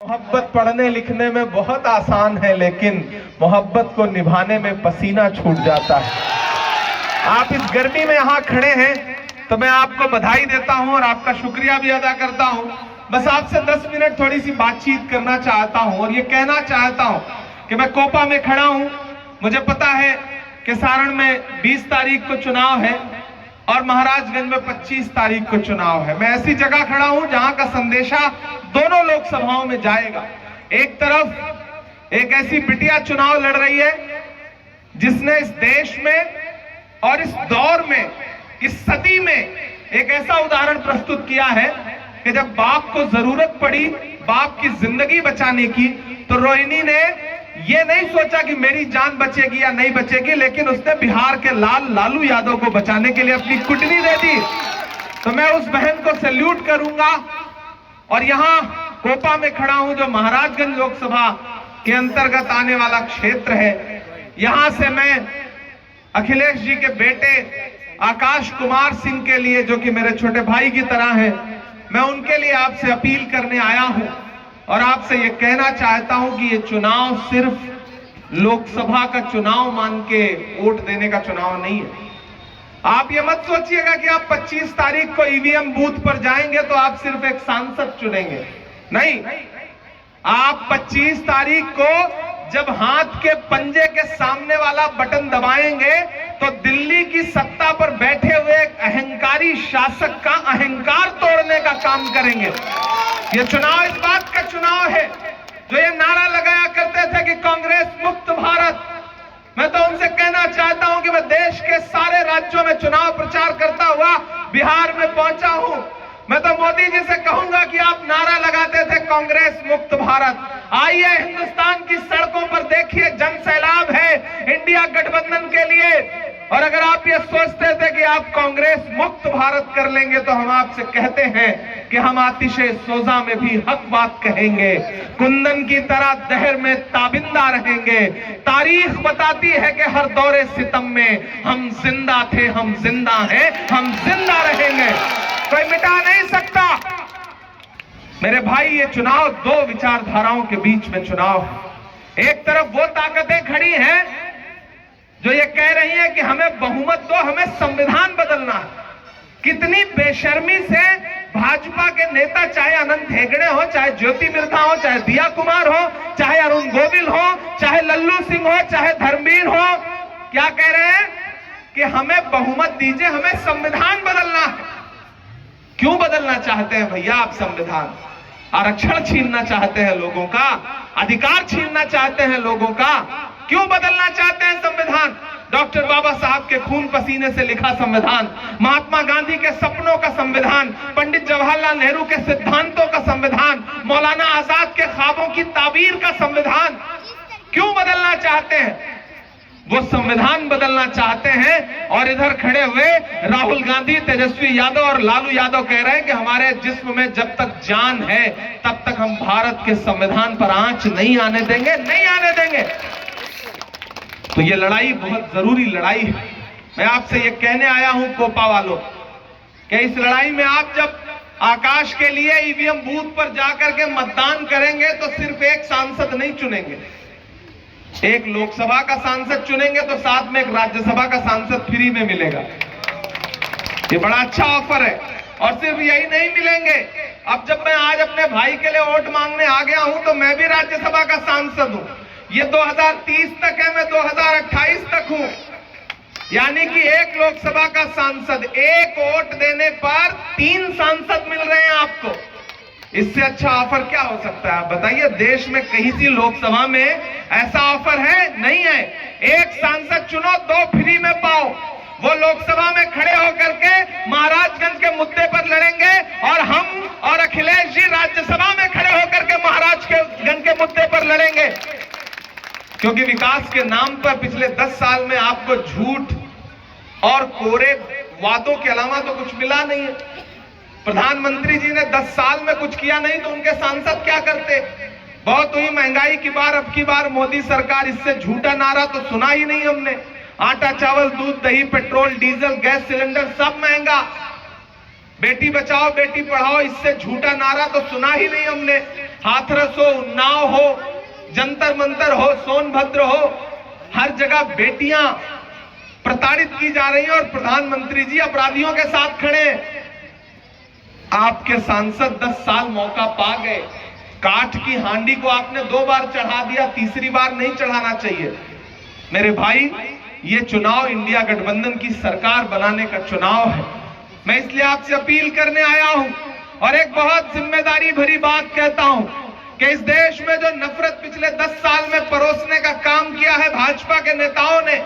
मोहब्बत पढ़ने लिखने में बहुत आसान है, लेकिन मोहब्बत को निभाने में पसीना छूट जाता है। आप इस गर्मी में यहाँ खड़े हैं तो मैं आपको बधाई देता हूँ और आपका शुक्रिया भी अदा करता हूँ। बस आपसे 10 मिनट थोड़ी सी बातचीत करना चाहता हूँ और ये कहना चाहता हूँ कि मैं कोपा में खड़ा हूँ। मुझे पता है कि सारण में 20 तारीख को चुनाव है और महाराजगंज में 25 तारीख को चुनाव है। मैं ऐसी जगह खड़ा हूं जहां का संदेशा दोनों लोकसभाओं में जाएगा। एक तरफ एक ऐसी बिटिया चुनाव लड़ रही है जिसने इस देश में और इस दौर में, इस सदी में एक ऐसा उदाहरण प्रस्तुत किया है कि जब बाप को जरूरत पड़ी बाप की जिंदगी बचाने की, तो रोहिणी ने ये नहीं सोचा कि मेरी जान बचेगी या नहीं बचेगी, लेकिन उसने बिहार के लालू यादव को बचाने के लिए अपनी कुटनी दे दी। तो मैं उस बहन को सैल्यूट करूंगा। और यहां कोपा में खड़ा हूं जो महाराजगंज लोकसभा के अंतर्गत आने वाला क्षेत्र है। यहां से मैं अखिलेश जी के बेटे आकाश कुमार सिंह के लिए, जो कि मेरे छोटे भाई की तरह हैं, मैं उनके लिए आपसे अपील करने आया हूं और आपसे यह कहना चाहता हूं कि यह चुनाव सिर्फ लोकसभा का चुनाव मान के वोट देने का चुनाव नहीं है। आप ये मत सोचिएगा कि आप 25 तारीख को ईवीएम बूथ पर जाएंगे तो आप सिर्फ एक सांसद चुनेंगे। नहीं, आप 25 तारीख को जब हाथ के पंजे के सामने वाला बटन दबाएंगे तो दिल्ली की सत्ता पर बैठे हुए एक अहंकारी शासक का अहंकार तोड़ने का काम करेंगे। ये चुनाव इस बात का चुनाव है जो ये नारा लगाया करते थे कि कांग्रेस मुक्त भारत। मैं तो उनसे कहना चाहता हूं कि मैं देश के सारे राज्यों में चुनाव प्रचार करता हुआ बिहार में पहुंचा हूं। मैं तो मोदी जी से कहूंगा कि आप नारा लगाते थे कांग्रेस मुक्त भारत। आइए हिंदुस्तान की सड़कों पर देखिए, जन सैलाब है इंडिया गठबंधन के लिए। और अगर आप ये सोचते थे कि आप कांग्रेस मुक्त भारत कर लेंगे तो हम आपसे कहते हैं कि हम आतिशे सोजा में भी हक बात कहेंगे, कुंदन की तरह दहर में ताबिंदा रहेंगे। तारीख बताती है कि हर दौरे सितम में हम जिंदा थे, हम जिंदा हैं, हम जिंदा रहेंगे, कोई मिटा नहीं सकता। मेरे भाई, ये चुनाव दो विचारधाराओं के बीच में चुनाव है। एक तरफ वो ताकतें खड़ी हैं जो ये कह रही हैं कि हमें बहुमत दो, हमें संविधान बदलना है। कितनी बेशर्मी से भाजपा के नेता, चाहे अनंत हेगड़े हो, चाहे ज्योति मिर्धा हो, चाहे दिया कुमार हो, चाहे अरुण गोविल हो, चाहे लल्लू सिंह हो, चाहे धर्मवीर हो, क्या कह रहे हैं कि हमें बहुमत दीजिए, हमें संविधान बदलना है। क्यों बदलना चाहते हैं भैया आप संविधान? आरक्षण छीनना चाहते हैं लोगों का, अधिकार छीनना चाहते हैं लोगों का। क्यों बदलना चाहते हैं संविधान? डॉक्टर बाबा साहब के खून पसीने से लिखा संविधान, महात्मा गांधी के सपनों का संविधान, पंडित जवाहरलाल नेहरू के सिद्धांतों का संविधान, मौलाना आजाद के ख्वाबों की ताबीर का संविधान। क्यों बदलना चाहते हैं? वो संविधान बदलना चाहते हैं। और इधर खड़े हुए राहुल गांधी, तेजस्वी यादव और लालू यादव कह रहे हैं कि हमारे जिस्म में जब तक जान है तब तक हम भारत के संविधान पर आंच नहीं आने देंगे, नहीं आने देंगे। तो ये लड़ाई बहुत जरूरी लड़ाई है। मैं आपसे ये कहने आया हूं कोपा वालों कि इस लड़ाई में आप जब आकाश के लिए ईवीएम बूथ पर जाकर के मतदान करेंगे तो सिर्फ एक सांसद नहीं चुनेंगे, एक लोकसभा का सांसद चुनेंगे तो साथ में एक राज्यसभा का सांसद फ्री में मिलेगा। ये बड़ा अच्छा ऑफर है। और सिर्फ यही नहीं मिलेंगे, अब जब मैं आज अपने भाई के लिए वोट मांगने आ गया हूं तो मैं भी राज्यसभा का सांसद हूं। ये 2030 तक है, मैं 2028 तक हूं। यानी कि एक लोकसभा का सांसद, एक वोट देने पर 3 सांसद मिल रहे हैं आपको। इससे अच्छा ऑफर क्या हो सकता है? आप बताइए, देश में कहीं सी लोकसभा में ऐसा ऑफर है? नहीं है। एक सांसद चुनो, 2 फ्री में पाओ। वो लोकसभा में खड़े होकर के महाराजगंज के मुद्दे पर लड़ेंगे और हम और अखिलेश जी राज्यसभा में खड़े होकर के महाराजगंज के मुद्दे पर लड़ेंगे। क्योंकि विकास के नाम पर पिछले 10 साल में आपको झूठ और कोरे वादों के अलावा तो कुछ मिला नहीं है। प्रधानमंत्री जी ने 10 साल में कुछ किया नहीं तो उनके सांसद क्या करते? बहुत हुई महंगाई की बार, अब की बार मोदी सरकार, इससे झूठा नारा तो सुना ही नहीं हमने। आटा, चावल, दूध, दही, पेट्रोल, डीजल, गैस सिलेंडर सब महंगा। बेटी बचाओ बेटी पढ़ाओ, इससे झूठा नारा तो सुना ही नहीं हमने। हाथरस हो, उन्नाव हो, जंतर मंतर हो, सोनभद्र हो, हर जगह बेटियां प्रताड़ित की जा रही हैं और प्रधानमंत्री जी अपराधियों के साथ खड़े हैं। आपके सांसद 10 साल मौका पा गए, काठ की हांडी को आपने 2 बार चढ़ा दिया, तीसरी बार नहीं चढ़ाना चाहिए। मेरे भाई, ये चुनाव इंडिया गठबंधन की सरकार बनाने का चुनाव है। मैं इसलिए आपसे अपील करने आया हूं और एक बहुत जिम्मेदारी भरी बात कहता हूं कि इस देश में जो नफरत पिछले 10 साल में परोसने का काम किया है भाजपा के नेताओं ने,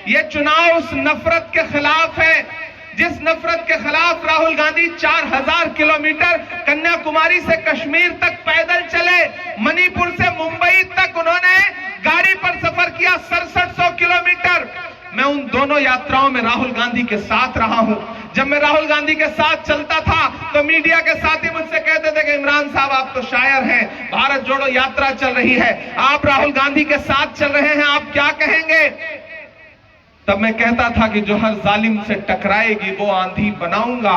ये चुनाव उस नफरत के खिलाफ है जिस नफरत के खिलाफ राहुल गांधी 4000 किलोमीटर कन्याकुमारी से कश्मीर तक पैदल चले, मणिपुर से मुंबई तक उन्होंने गाड़ी पर सफर किया 6700 किलोमीटर। मैं उन दोनों यात्राओं में राहुल गांधी के साथ रहा हूं। जब मैं राहुल गांधी के साथ चलता था तो मीडिया के साथी मुझसे कहते थे कि इमरान साहब आप तो शायर हैं, भारत जोड़ो यात्रा चल रही है, आप राहुल गांधी के साथ चल रहे हैं, आप क्या कहेंगे? तब मैं कहता था कि जो हर जालिम से टकराएगी वो आंधी बनाऊंगा,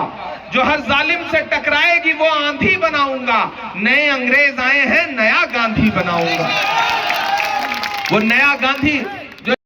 जो हर जालिम से टकराएगी वो आंधी बनाऊंगा। नए अंग्रेज आए हैं, नया गांधी बनाऊंगा। वो नया गांधी